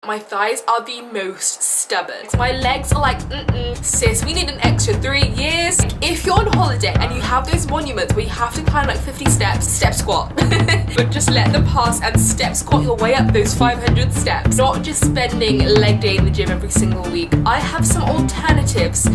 My thighs are the most stubborn. My legs are like, sis, we need an extra 3 years. If you're on holiday and you have those monuments where you have to climb like 50 steps, step squat. But just let them pass and step squat your way up those 500 steps. Not just spending leg day in the gym every single week. I have some alternatives.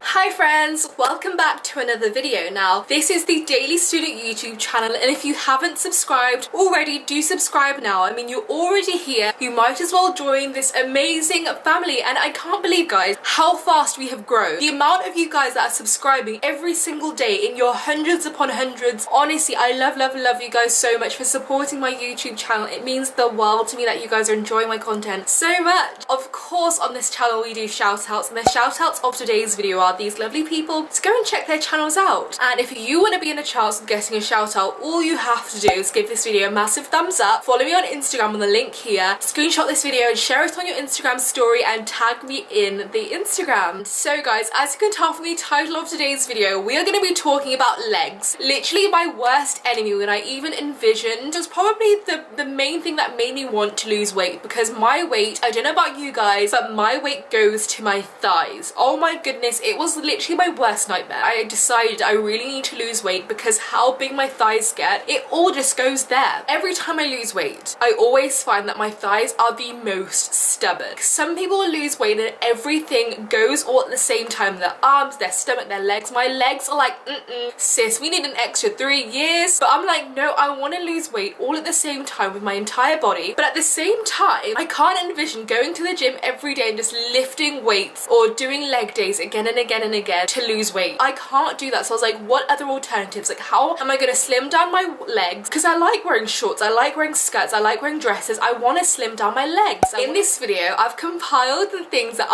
Hi friends, welcome back to another video. Now, this is the Daily Student YouTube channel, and if you haven't subscribed already, do subscribe now. I mean, you're already here, you might as well join this amazing family, and I can't believe, guys, how fast we have grown. The amount of you guys that are subscribing every single day in your hundreds upon hundreds. Honestly, I love you guys so much for supporting my YouTube channel. It means the world to me that you guys are enjoying my content so much. Of course, on this channel we do shout outs, and the shout outs of today's video are these lovely people. So go and check their channels out, and if you want to be in a chance of getting a shout out, all you have to do is give this video a massive thumbs up, follow me on Instagram on the link here, screenshot this video and share it on your Instagram story and tag me in the Instagram. So guys, as you can tell from the title of today's video, we are going to be talking about legs. Literally my worst enemy when I even envisioned. It was probably the main thing that made me want to lose weight, because my weight, I don't know about you guys, but my weight goes to my thighs. Oh my goodness, it was literally my worst nightmare. I decided I really need to lose weight because how big my thighs get, it all just goes there. Every time I lose weight, I always find that my thighs are the most stubborn. Some people lose weight and everything goes all at the same time. Their arms, their stomach, their legs. My legs are like, sis, we need an extra 3 years. But I'm like, no, I want to lose weight all at the same time with my entire body. But at the same time, I can't envision going to the gym every day and just lifting weights or doing leg days again and again and again to lose weight. I can't do that. So I was like, what other alternatives? Like, how am I going to slim down my legs? Because I like wearing shorts, I like wearing skirts, I like wearing dresses. I want to slim down my legs. In this video, I've compiled the things that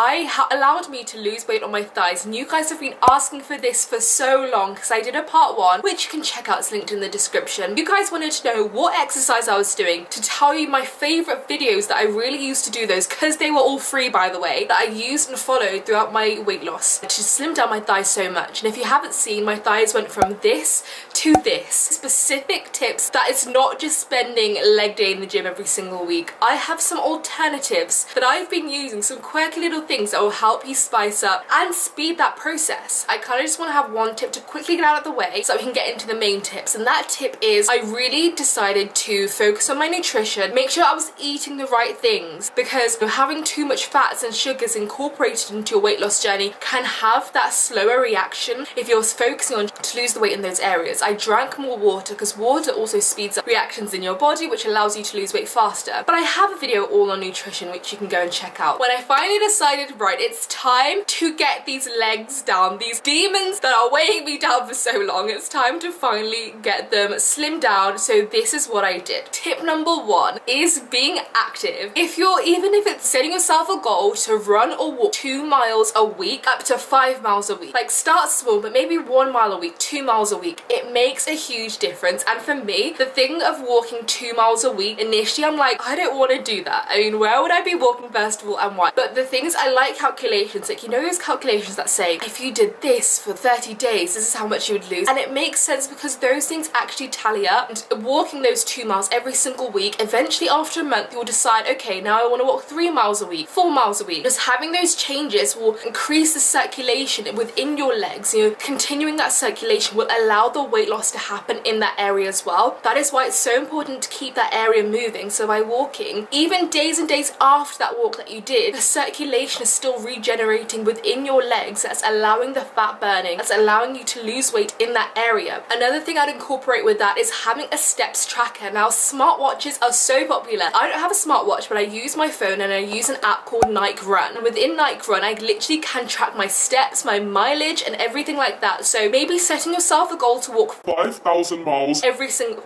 allowed me to lose weight on my thighs, and you guys have been asking for this for so long because I did a part 1, which you can check out, it's linked in the description. You guys wanted to know what exercise I was doing, to tell you my favorite videos that I really used to do those, because they were all free, by the way, that I used and followed throughout my weight loss to slim down my thighs so much. And if you haven't seen, my thighs went from this to this. Specific tips that it's not just spending leg day in the gym every single week. I have some alternatives that I've been using, some quirky little things that will help you spice up and speed that process. I kind of just want to have one tip to quickly get out of the way so we can get into the main tips, and that tip is I really decided to focus on my nutrition, make sure I was eating the right things, because having too much fats and sugars incorporated into your weight loss journey can have that slower reaction if you're focusing on to lose the weight in those areas. I drank more water because water also speeds up reactions in your body, which allows you to lose weight faster. But I have a video all on nutrition which you can go and check out. When I finally decided, right, it's time to get these legs down, these demons that are weighing me down for so long, it's time to finally get them slimmed down. So this is what I did. Tip number 1 is being active. Even if it's setting yourself a goal to run or walk 2 miles a week up to 5 miles a week, like start small, but maybe 1 mile a week, 2 miles a week, it makes a huge difference. And for me, the thing of walking 2 miles a week, initially I'm like, I don't want to do that. I mean, where would I be walking first of all, and why? But the thing is, I like calculations. Like, you know those calculations that say if you did this for 30 days, this is how much you would lose, and it makes sense because those things actually tally up. And walking those 2 miles every single week, eventually after a month you'll decide, okay, now I want to walk 3 miles a week, 4 miles a week. Just having those changes will increase the circulation within your legs. You know, continuing that circulation will allow the weight loss to happen in that area as well. That is why it's so important to keep that area moving. So by walking, even days and days after that walk that you did, the circulation is still regenerating within your legs. That's allowing the fat burning, that's allowing you to lose weight in that area. Another thing I'd incorporate with that is having a steps tracker. Now, smartwatches are so popular. I don't have a smartwatch, but I use my phone and I use an app called Nike Run. And within Nike Run, I literally can track my steps, my mileage, and everything like that. So maybe setting yourself a goal to walk 5,000 miles every single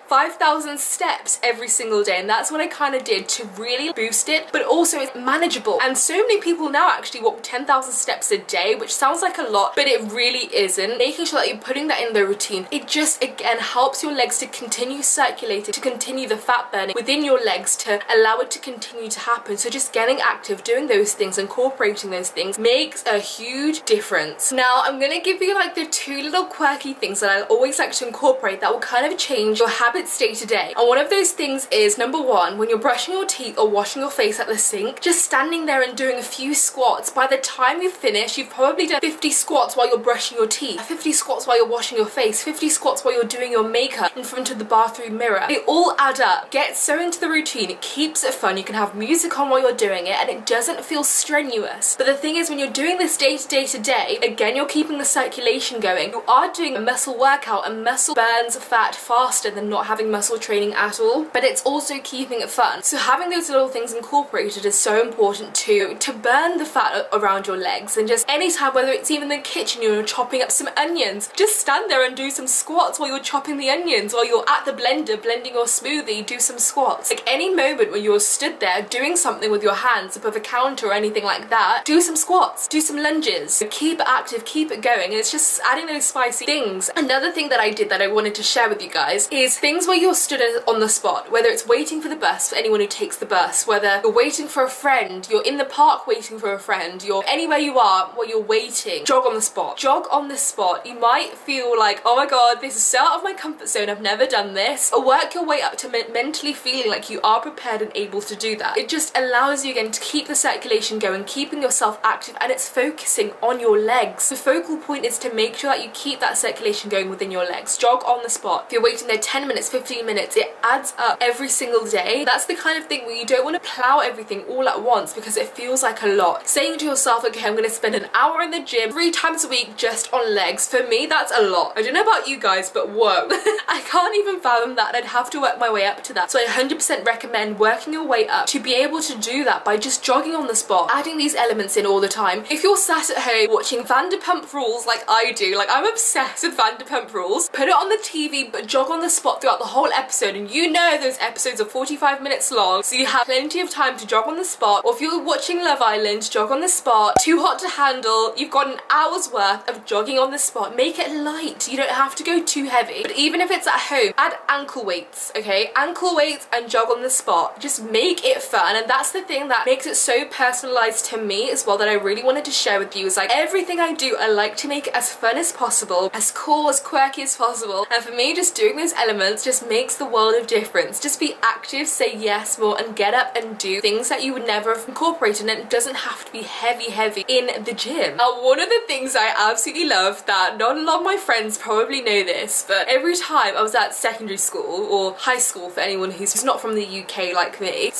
5,000 steps every single day, and that's what I kind of did to really boost it, but also it's manageable. And so many people now actually walk 10,000 steps a day, which sounds like a lot, but it really isn't. Making sure that you're putting that in the routine, it just again helps your legs to continue circulating, to continue the fat burning within your legs, to allow it to continue to happen. So just getting active, doing those things, incorporating those things makes a huge difference. Now I'm gonna give you like the 2 little quirky things that I always like to incorporate that will kind of change your habits day to day. And one of those things is, number one, when you're brushing your teeth or washing your face at the sink, just standing there and doing a few squats. By the time you finish, you've probably done 50 squats while you're brushing your teeth, 50 squats while you're washing your face, 50 squats while you're doing your makeup in front of the bathroom mirror. They all add up. Get so into the routine, it keeps it fun. You can have music on while you're doing it and it doesn't feel strenuous. But the thing is, when you're doing this day to day, again, you're keeping the circulation going. You are doing a muscle workout, and muscle burns fat faster than not having muscle training at all, but it's also keeping it fun. So having those little things incorporated is so important too, to burn the fat around your legs. And just anytime, whether it's even in the kitchen, you're chopping up some onions, just stand there and do some squats while you're chopping the onions, while you're at the blender blending your smoothie, do some squats. Like any moment when you're stood there doing something with your hands above a counter or anything like that, do some squats, do some lunges, keep it active, keep it going. And it's just adding those spicy things. Another thing that I did that I wanted to share with you guys is things where you're stood on the spot, whether it's waiting for the bus for anyone who takes the bus, whether you're waiting for a friend, you're in the park waiting for a friend, you're anywhere you are while you're waiting, jog on the spot. Jog on the spot. You might feel like, oh my god, this is so out of my comfort zone, I've never done this, or work your way up to mentally feeling like you are prepared and able to do that. It just allows you again to keep the circulation going, keeping yourself active, and it's focusing on your legs. The focal point is to make sure that you keep that circulation going within your legs. Jog on the spot. If you're waiting there 10 minutes, 15 minutes, it adds up every single day. That's the kind of thing where you don't want to plow everything all at once because it feels like a lot. Saying to yourself, okay, I'm going to spend an hour in the gym 3 times a week just on legs, for me that's a lot. I don't know about you guys, but whoa. I can't even fathom that. I'd have to work my way up to that. So I 100% recommend working your way up to be able to do that by just jogging on the spot, adding these elements in all the time. If you're sat at home watching Vanderpump Rules like I do, like I'm obsessed with Vanderpump Rules, put it on the TV but jog on the spot throughout the whole episode, and you know those episodes are 45 minutes long, so you have plenty of time to jog on the spot. Or if you're watching Love Island, jog on the spot. Too Hot to Handle, you've got an hour's worth of jogging on the spot. Make it light. You don't have to go too heavy. But even if it's at home, add ankle weights, okay? Ankle weights and jog on the spot. Just make it fun. And that's the thing that makes it so personalized to me as well, that I really wanted to share with you, is like everything I do, I like to make it as fun as possible, as cool, as quirky as possible. And for me, just doing those elements just makes the world of difference. Just be active, say yes more, and get up and do things that you would never have incorporated. And it doesn't have to be heavy in the gym. Now, one of the things I absolutely love, that not a lot of my friends probably know this, but every time I was at secondary school or high school, for anyone who's not from the UK like me,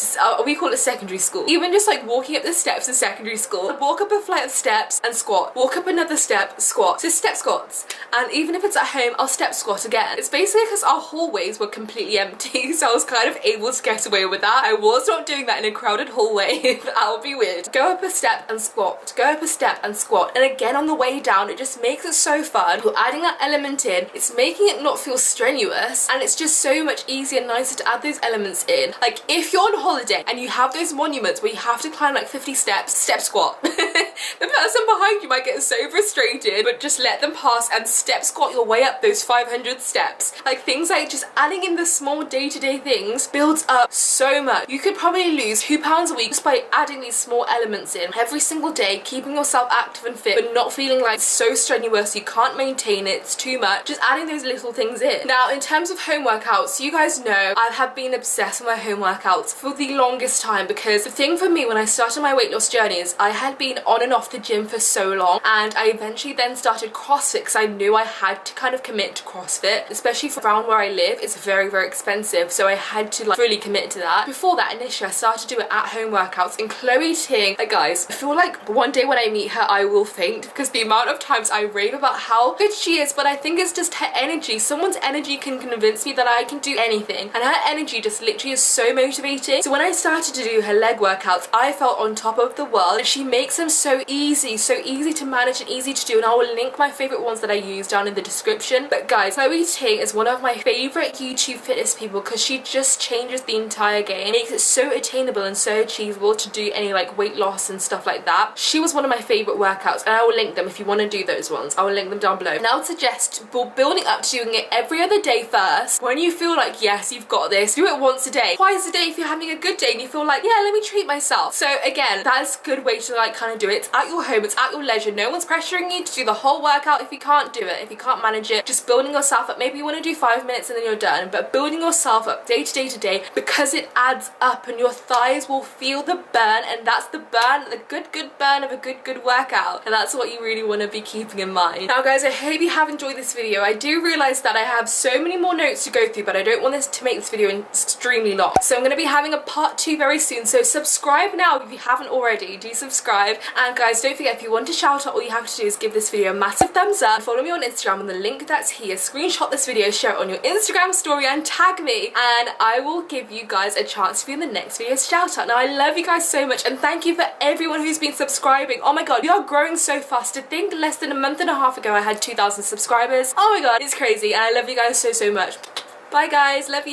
we call it secondary school. Even just like walking up the steps in secondary school, I'd walk up a flight of steps and squat, walk up another step, squat. So step squats. And even if it's at home, I'll step squat again. It's basically because our hallways were completely empty, so I was kind of able to get away with that. I was not doing that in a crowded hallway. That would be weird. Go up a step and squat, go up a step and squat, and again on the way down. It just makes it so fun. You're adding that element in, it's making it not feel strenuous, and it's just so much easier and nicer to add those elements in. Like if you're on holiday and you have those monuments where you have to climb like 50 steps, step squat. The person behind you might get so frustrated, but just let them pass and step squat your way up those 500 steps. Like things like just adding in the small day-to-day things builds up so much. You could probably lose 2 pounds a week just by adding these small elements in every single day, keeping yourself active and fit, but not feeling like it's so strenuous you can't maintain it, it's too much. Just adding those little things in. Now, in terms of home workouts, you guys know I have been obsessed with my home workouts for the longest time, because the thing for me when I started my weight loss journey is I had been on and off the gym for so long, and I eventually then started CrossFit because I knew I had to kind of commit to CrossFit, especially for around where I live. It's very expensive, so I had to like fully commit to that. Before that, initially I started doing at-home workouts, and Chloe Ting, like guys, I feel like one day when I meet her I will faint, because the amount of times I rave about how good she is, but I think it's just her energy. Someone's energy can convince me that I can do anything, and her energy just literally is so motivating. So when I started to do her leg workouts, I felt on top of the world, and she makes them so easy to manage and easy to do, and I will link my favorite ones that I use down in the description. But guys, Chloe Ting is one of my favorite YouTube fitness people, because she just changes the entire game, makes it so attainable and so achievable to do any like weight loss and stuff like that. She was one of my favorite workouts, and I will link them if you want to do those ones. I will link them down below. And I would suggest building up to doing it every other day first. When you feel like yes, you've got this, do it once a day, twice a day if you're having a good day and you feel like yeah, let me treat myself. So again, that's a good way to like kind of do it. It's at your home, it's at your leisure. No one's pressuring you to do the whole workout if you can't do it, if you can't manage it. Just building yourself up. Maybe you want to do 5 minutes and then you're done, but building yourself up day to day to day, because it adds up and your thighs will feel the burn, and that's the burn, the good burn of a good workout, and that's what you really want to be keeping in mind. Now guys, I hope you have enjoyed this video. I do realize that I have so many more notes to go through, but I don't want this to make this video extremely long, so I'm going to be having a part 2 very soon. So subscribe now if you haven't already. Do subscribe, and guys, don't forget, if you want to shout out, all you have to do is give this video a massive thumbs up, follow me on Instagram on the link that's here, screenshot this video, share it on your Instagram story and tag me, and I will give you guys a chance to be in the next video's shout out. Now I love you guys so much, and thank you for everyone who's been subscribing. Oh my god, we are growing so fast. To think less than a month and a half ago I had 2,000 subscribers. Oh my god, it's crazy, and I love you guys so much. Bye guys, love you.